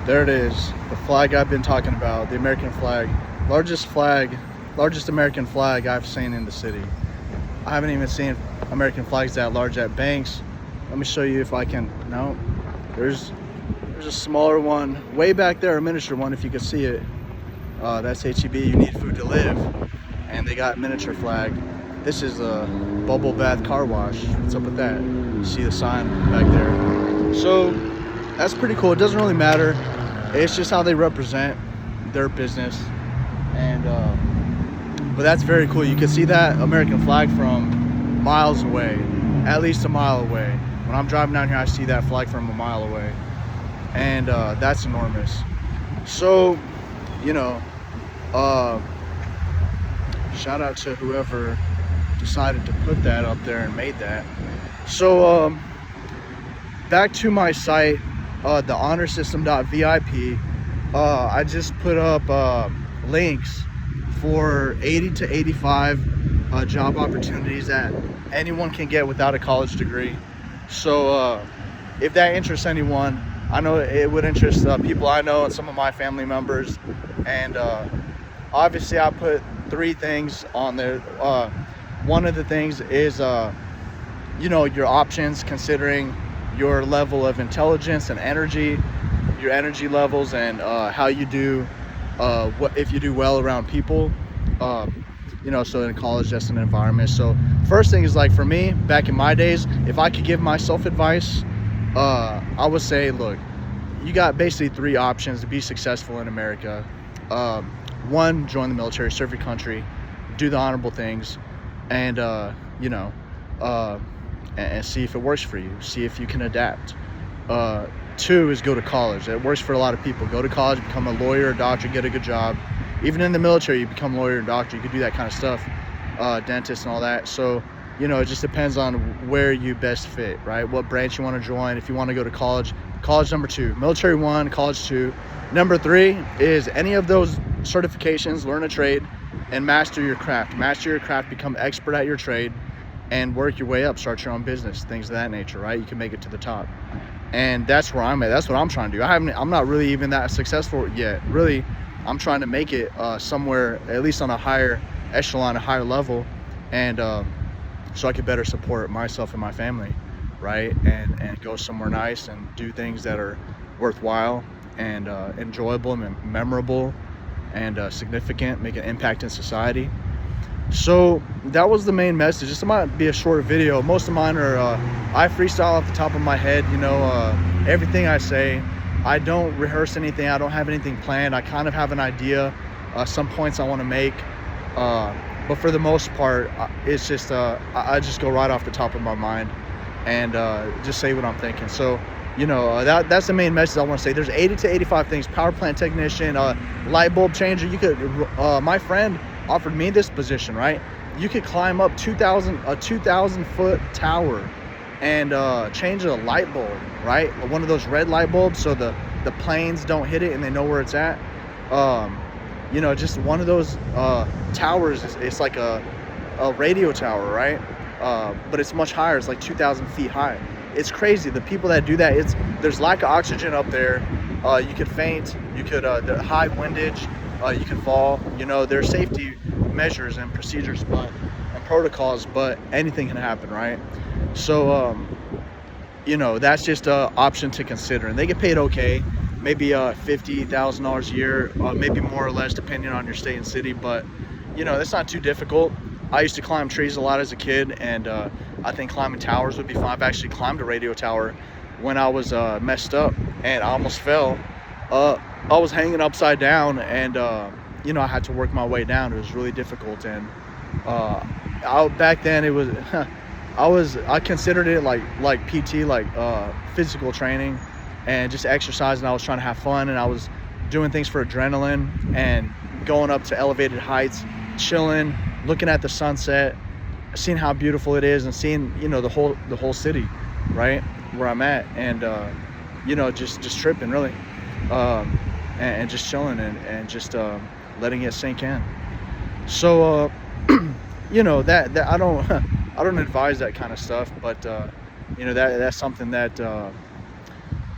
There it is, the flag I've been talking about, the American flag. Largest American flag I've seen in the city. I haven't even seen American flags that large at banks. Let me show you if I can. No, there's a smaller one way back there, a miniature one if you can see it. That's HEB, you need food to live. And they got miniature flag. This is a bubble bath car wash. What's up with that? You see the sign back there. So that's pretty cool. It doesn't really matter. It's just how they represent their business. And but that's very cool. You can see that American flag from miles away, at least a mile away. When I'm driving down here, I see that flag from a mile away. And that's enormous. So, you know, shout out to whoever decided to put that up there and made that. So back to my site, TheHonorSystem6.vip. I just put up links for 80 to 85 job opportunities that anyone can get without a college degree. So if that interests anyone, I know it would interest people I know and some of my family members. And obviously I put 3 things on there. One of the things is you know, your options considering your level of intelligence and energy, your energy levels, and how you do what if you do well around people. You know, so in college, that's an environment. So first thing is, like, for me back in my days, if I could give myself advice, I would say, look, you got basically 3 options to be successful in America. 1, join the military, serve your country, do the honorable things, and you know, and see if it works for you, see if you can adapt. 2 is go to college. It works for a lot of people. Go to college, become a lawyer, a doctor, get a good job. Even in the military, you become a lawyer and doctor. You can do that kind of stuff, dentist and all that. So, you know, it just depends on where you best fit, right? What branch you want to join. If you want to go to college, college number 2, military 1, college 2. Number 3 is any of those certifications, learn a trade and master your craft. Master your craft, become expert at your trade, and work your way up, start your own business, things of that nature, right? You can make it to the top. And that's where I'm at. That's what I'm trying to do. I'm not really even that successful yet. Really, I'm trying to make it somewhere, at least on a higher echelon, a higher level, and so I could better support myself and my family, right? And go somewhere nice and do things that are worthwhile and enjoyable and memorable and significant, make an impact in society. So that was the main message. This might be a short video. Most of mine are I freestyle off the top of my head, you know. Everything I say, I don't rehearse anything. I don't have anything planned. I kind of have an idea, some points I want to make, but for the most part, it's just I just go right off the top of my mind and just say what I'm thinking. So, you know, that's the main message I want to say. There's 80 to 85 things. Power plant technician, light bulb changer. You could my friend offered me this position, right? You could climb up a 2,000 foot tower and change a light bulb, right? One of those red light bulbs, so the planes don't hit it and they know where it's at. You know, just one of those towers it's like a radio tower, right? But it's much higher. It's like 2,000 feet high. It's crazy. The people that do that, there's lack of oxygen up there. You could faint. You could the high windage. You can fall. You know, there's safety measures and procedures and protocols, but anything can happen, right? So you know, that's just an option to consider, and they get paid okay, maybe $50,000 a year, maybe more or less depending on your state and city, but you know, that's not too difficult. I used to climb trees a lot as a kid, and I think climbing towers would be fun. I've actually climbed a radio tower when I was messed up and I almost fell. I was hanging upside down, and you know, I had to work my way down. It was really difficult, and back then it was I considered it like PT, like physical training and just exercise, and I was trying to have fun, and I was doing things for adrenaline and going up to elevated heights, chilling, looking at the sunset, seeing how beautiful it is, and seeing, you know, the whole city, right where I'm at, and you know, just tripping really, and just chilling and just letting it sink in. So you know, that I don't advise that kind of stuff, but you know, that's something that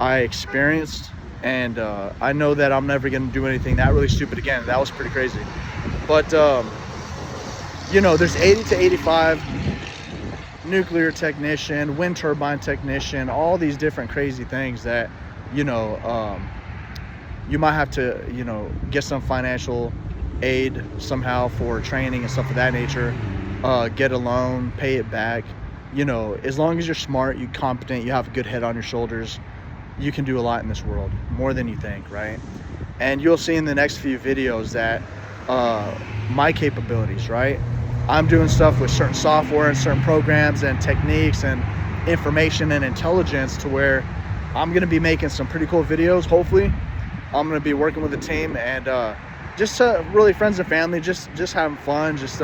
I experienced And I know that I'm never going to do anything that really stupid again. That was pretty crazy. But you know, there's 80 to 85 nuclear technician, wind turbine technician, all these different crazy things that, you know, you might have to, you know, get some financial aid somehow for training and stuff of that nature, get a loan, pay it back. You know, as long as you're smart, you're competent, you have a good head on your shoulders, you can do a lot in this world, more than you think, right? And you'll see in the next few videos that my capabilities, right? I'm doing stuff with certain software and certain programs and techniques and information and intelligence to where I'm going to be making some pretty cool videos. Hopefully I'm going to be working with a team and just really friends and family, just having fun, just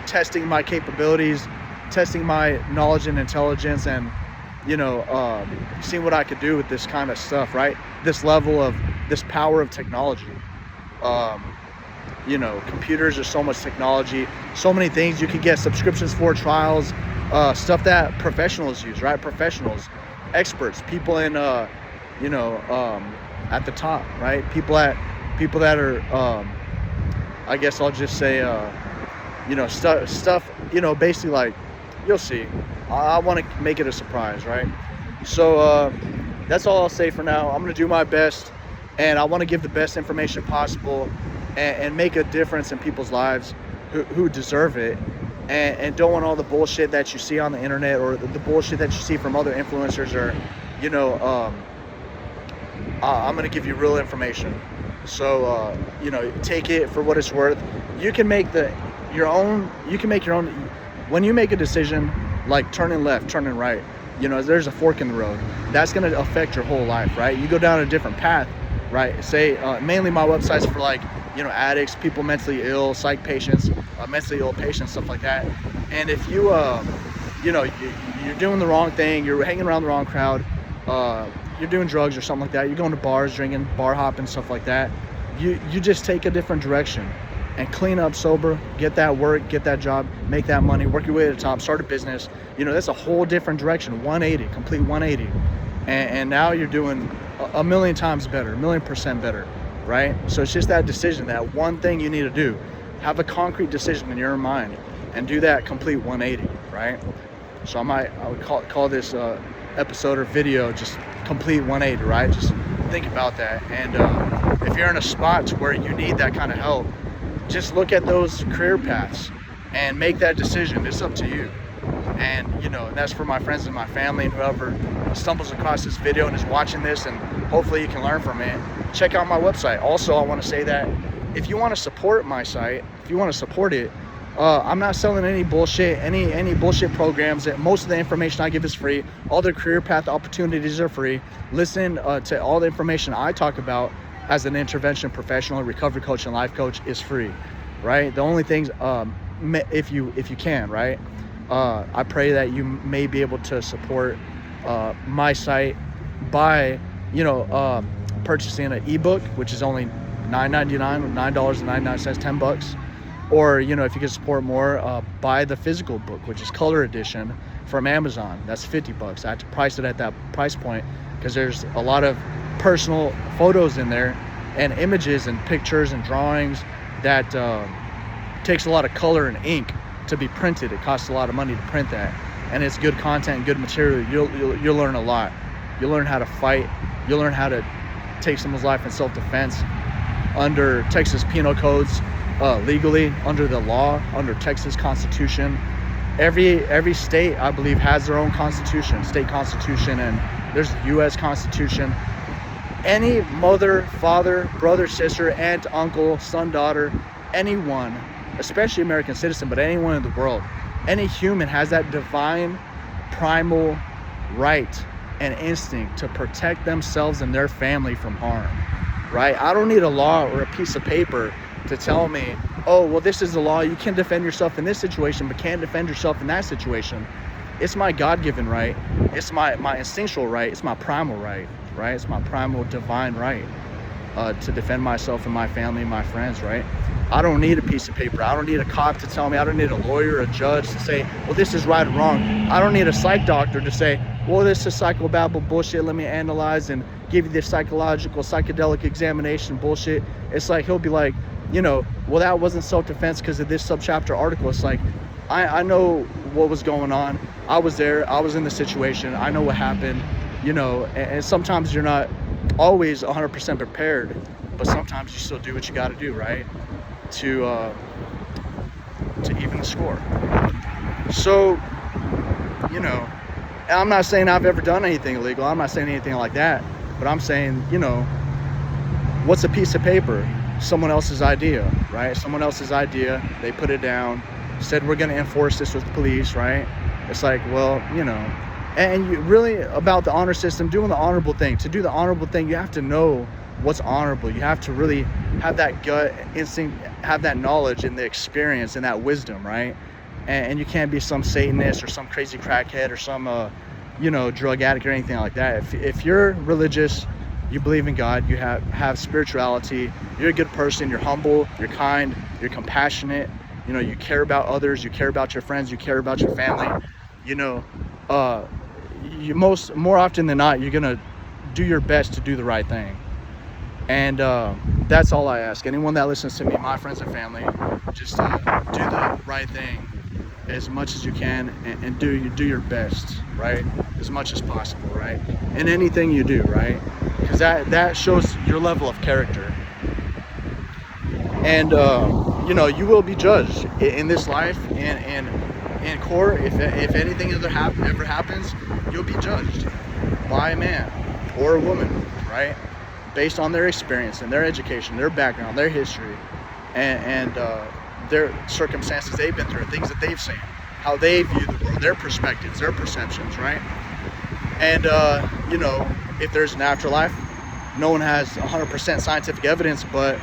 testing my capabilities, testing my knowledge and intelligence, and, you know, seeing what I could do with this kind of stuff, right? This level of, this power of technology. You know, computers are so much technology, so many things you can get subscriptions for, trials, stuff that professionals use, right? Professionals, experts, people in, you know, at the top, right? People that are, I guess I'll just say, you know, stuff, you know, basically, like, you'll see. I want to make it a surprise, right? So that's all I'll say for now. I'm going to do my best, and I want to give the best information possible and make a difference in people's lives who deserve it, and don't want all the bullshit that you see on the internet or the bullshit that you see from other influencers, or, you know, I'm going to give you real information. So, you know, take it for what it's worth. You can make your own, when you make a decision, like turning left, turning right, you know, there's a fork in the road. That's going to affect your whole life, right? You go down a different path, right? Say, mainly my website's for, like, you know, addicts, people mentally ill, psych patients, mentally ill patients, stuff like that. And if you, you know, you're doing the wrong thing, you're hanging around the wrong crowd, you're doing drugs or something like that, you're going to bars, drinking, bar hopping, stuff like that, you just take a different direction and clean up sober, get that work, get that job, make that money, work your way to the top, start a business. You know, that's a whole different direction, 180, complete 180. And now you're doing a million times better, 1,000,000% better, right? So it's just that decision, that one thing you need to do. Have a concrete decision in your mind and do that complete 180, right? So I would call this episode or video just complete 180, right? Just think about that. And if you're in a spot where you need that kind of help, just look at those career paths and make that decision. It's up to you. And, you know, that's for my friends and my family and whoever stumbles across this video and is watching this, and hopefully you can learn from it. Check out my website. Also, I want to say that if you want to support my site, if you want to support it, I'm not selling any bullshit, any bullshit programs. Most of the information I give is free. All the career path opportunities are free. Listen to all the information I talk about as an intervention professional, recovery coach, and life coach is free, right? The only things, if you can, right? I pray that you may be able to support my site by, you know, purchasing an ebook, which is only $9.99, $9.99, $10. Or, you know, if you can support more, buy the physical book, which is color edition from Amazon. That's $50. I had to price it at that price point because there's a lot of personal photos in there and images and pictures and drawings that takes a lot of color and ink to be printed. It costs a lot of money to print that, and it's good content, good material. You'll learn a lot. You'll learn how to fight. You'll learn how to take someone's life in self-defense under Texas penal codes, legally, under the law, under Texas Constitution. Every state, I believe, has their own constitution, state constitution, and there's the U.S. Constitution. Any mother, father, brother, sister, aunt, uncle, son, daughter, anyone, especially American citizen, but anyone in the world, any human has that divine primal right and instinct to protect themselves and their family from harm, right? I don't need a law or a piece of paper to tell me, oh, well, this is the law, you can defend yourself in this situation but can't defend yourself in that situation. It's my God-given right. It's my instinctual right. It's my primal right, right? It's my primal divine right to defend myself and my family and my friends, right? I don't need a piece of paper. I don't need a cop to tell me. I don't need a lawyer or a judge to say, well, this is right or wrong. I don't need a psych doctor to say, well, this is psychobabble bullshit, let me analyze and give you this psychedelic examination bullshit. It's like, he'll be like, well, that wasn't self-defense because of this subchapter article. It's like, I know what was going on. I was there. I was in the situation. I know what happened, and sometimes you're not always 100% prepared, but sometimes you still do what you got to do, right? To even the score. So, I'm not saying I've ever done anything illegal. I'm not saying anything like that, but I'm saying, what's a piece of paper? Someone else's idea, right? Someone else's idea. They put it down, said we're going to enforce this with the police, right? It's like, well, and you really, about the honor system, doing the honorable thing. To do the honorable thing, you have to know what's honorable. You have to really have that gut instinct, have that knowledge and the experience and that wisdom, right? And you can't be some Satanist or some crazy crackhead or some, drug addict or anything like that. If you're religious, you believe in God, you have spirituality, you're a good person, you're humble, you're kind, you're compassionate, you care about others, you care about your friends, you care about your family, more often than not, you're gonna do your best to do the right thing. And that's all I ask. Anyone that listens to me, my friends and family, just do the right thing as much as you can, and do your best, right? As much as possible, right? In anything you do, right? Because that shows your level of character. And you will be judged in this life, and in court. If anything ever happens, you'll be judged by a man or a woman, right? Based on their experience and their education, their background, their history, and their circumstances they've been through, things that they've seen, how they view the world, their perspectives, their perceptions, right? And if there's an afterlife, no one has 100% scientific evidence, but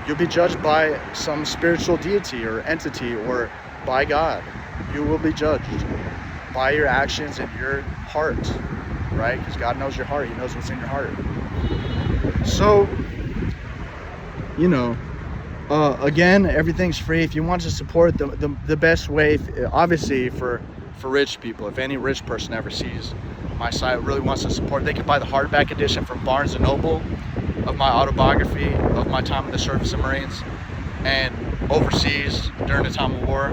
you'll be judged by some spiritual deity or entity, or by God. You will be judged by your actions and your heart, right? Because God knows your heart. He knows what's in your heart. So, again, everything's free. If you want to support the best way, obviously for rich people, if any rich person ever sees my site, really wants to support, they can buy the hardback edition from Barnes & Noble of my autobiography of my time in the service of Marines and overseas during the time of war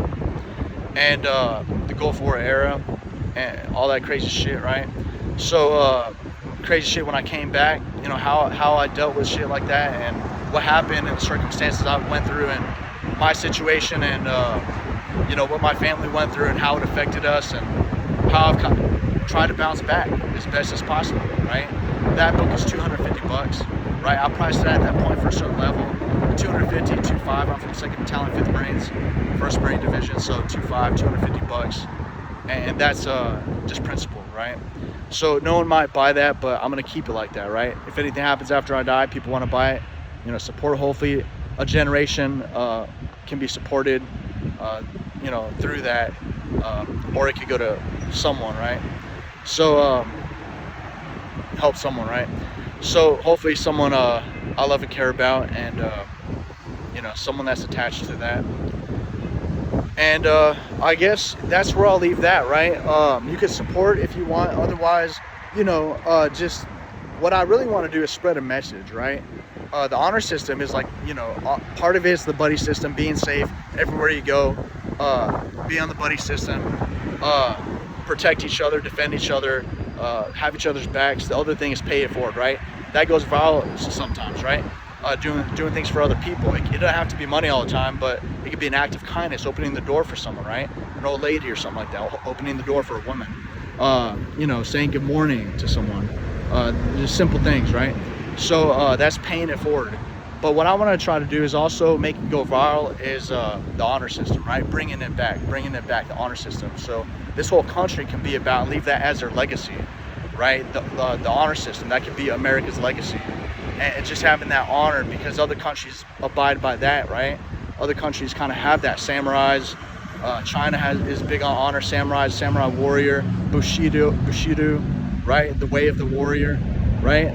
and the Gulf War era and all that crazy shit, right? So crazy shit when I came back, how I dealt with shit like that and what happened and the circumstances I went through and my situation and what my family went through and how it affected us and how I've tried to bounce back as best as possible, right? That book is $250, right? I priced it at that point for a certain level, 250, 25. I'm from 2nd Battalion, 5th Marines, 1st Marine Division, so 25, $250, and that's just principle, right? So no one might buy that, but I'm gonna keep it like that, right? If anything happens after I die, people want to buy it, support. Hopefully, a generation can be supported, through that, or it could go to someone, right? So help someone, right? So hopefully someone I love and care about, and someone that's attached to that. And I guess that's where I'll leave that, right? You can support if you want. Otherwise, just what I really want to do is spread a message, right? The honor system is like, part of it is the buddy system, being safe everywhere you go, be on the buddy system, protect each other, defend each other, have each other's backs. The other thing is pay it forward, right? That goes viral sometimes, right? Doing things for other people. It doesn't have to be money all the time, but it could be an act of kindness, opening the door for someone, right? An old lady or something like that, opening the door for a woman, saying good morning to someone, just simple things, right? So that's paying it forward. But what I want to try to do is also make it go viral is the honor system, right? Bringing it back, the honor system. So this whole country can be about, leave that as their legacy, right? The honor system, that could be America's legacy. And just having that honor, because other countries abide by that, right? Other countries kind of have that. Samurais, China is big on honor. Samurai warrior, Bushido, right? The way of the warrior, right?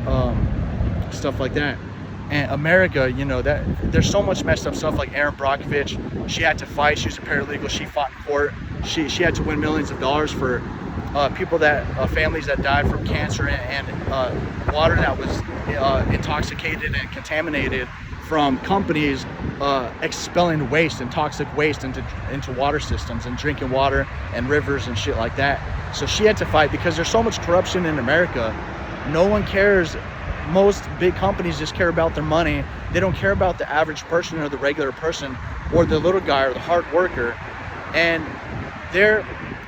Stuff like that. And America, that there's so much messed up stuff, like Erin Brockovich. She had to fight. She was a paralegal. She fought in court. She had to win millions of dollars for people that families that died from cancer and water that was intoxicated and contaminated from companies expelling waste and toxic waste into water systems and drinking water and rivers and shit like that. So she had to fight because there's so much corruption in America. No one cares. Most big companies just care about their money. They don't care about the average person or the regular person or the little guy or the hard worker. And they're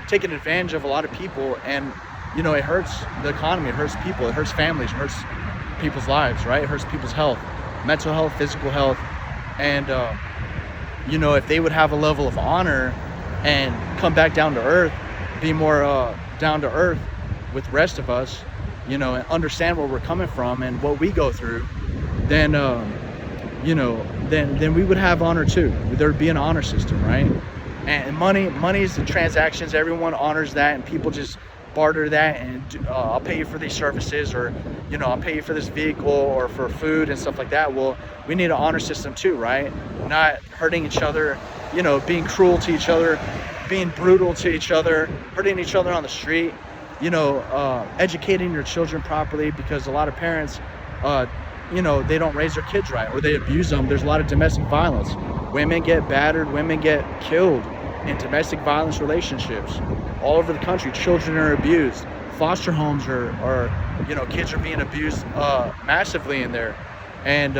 taking advantage of a lot of people, and you know, it hurts the economy, it hurts people, it hurts families, it hurts people's lives, right? It hurts people's health, mental health, physical health. And you know, if they would have a level of honor and come back down to earth, be more down to earth with the rest of us, you know, and understand where we're coming from and what we go through, then you know, then we would have honor too. There'd be an honor system, right? And money is the transactions. Everyone honors that, and people just barter that, and I'll pay you for these services, or you know, I'll pay you for this vehicle or for food and stuff like that. Well, we need an honor system too, right? Not hurting each other, you know, being cruel to each other, being brutal to each other, hurting each other on the street, you know, educating your children properly, because a lot of parents, you know, they don't raise their kids right, or they abuse them. There's a lot of domestic violence. Women get battered, women get killed in domestic violence relationships all over the country. Children are abused. Foster homes are you know, kids are being abused massively in there. And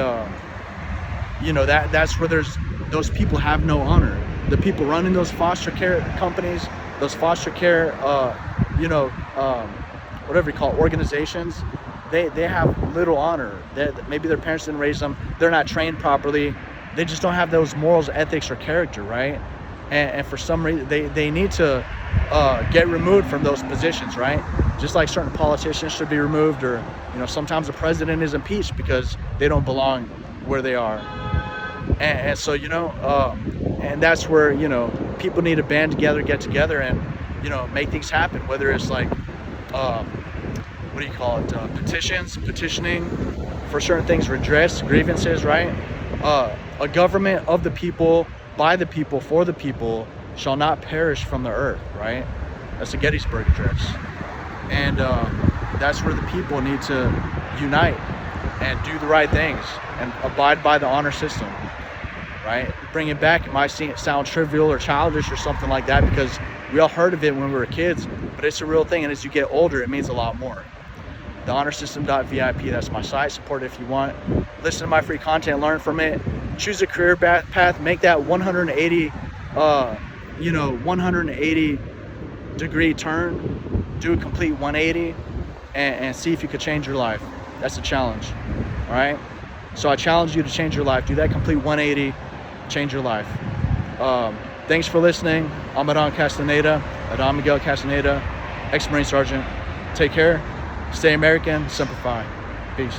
you know, that's where those people have no honor. The people running those foster care companies, those foster care you know, whatever you call it, organizations, they have little honor. Maybe their parents didn't raise them, they're not trained properly, they just don't have those morals, ethics, or character, right? And for some reason they need to get removed from those positions, right? Just like certain politicians should be removed, or you know, sometimes the president is impeached because they don't belong where they are. And so, you know, and that's where, you know, people need to band together, get together, and you know, make things happen. Whether it's like what do you call it, petitioning for certain things, redress grievances, right? A government of the people, by the people, for the people, shall not perish from the earth, right? That's the Gettysburg Address. And that's where the people need to unite and do the right things and abide by the honor system, right? Bring it back. It might sound trivial or childish or something like that, because we all heard of it when we were kids, but it's a real thing, and as you get older, it means a lot more. TheHonorSystem.vip, that's my site. Support it if you want. Listen to my free content, learn from it, choose a career path, make that 180 you know, 180 degree turn, do a complete 180, and see if you could change your life. That's a challenge. All right, so I challenge you to change your life. Do that complete 180, change your life. Thanks for listening. I'm Adam Miguel Castaneda, ex-Marine Sergeant. Take care, stay American, simplify. Peace.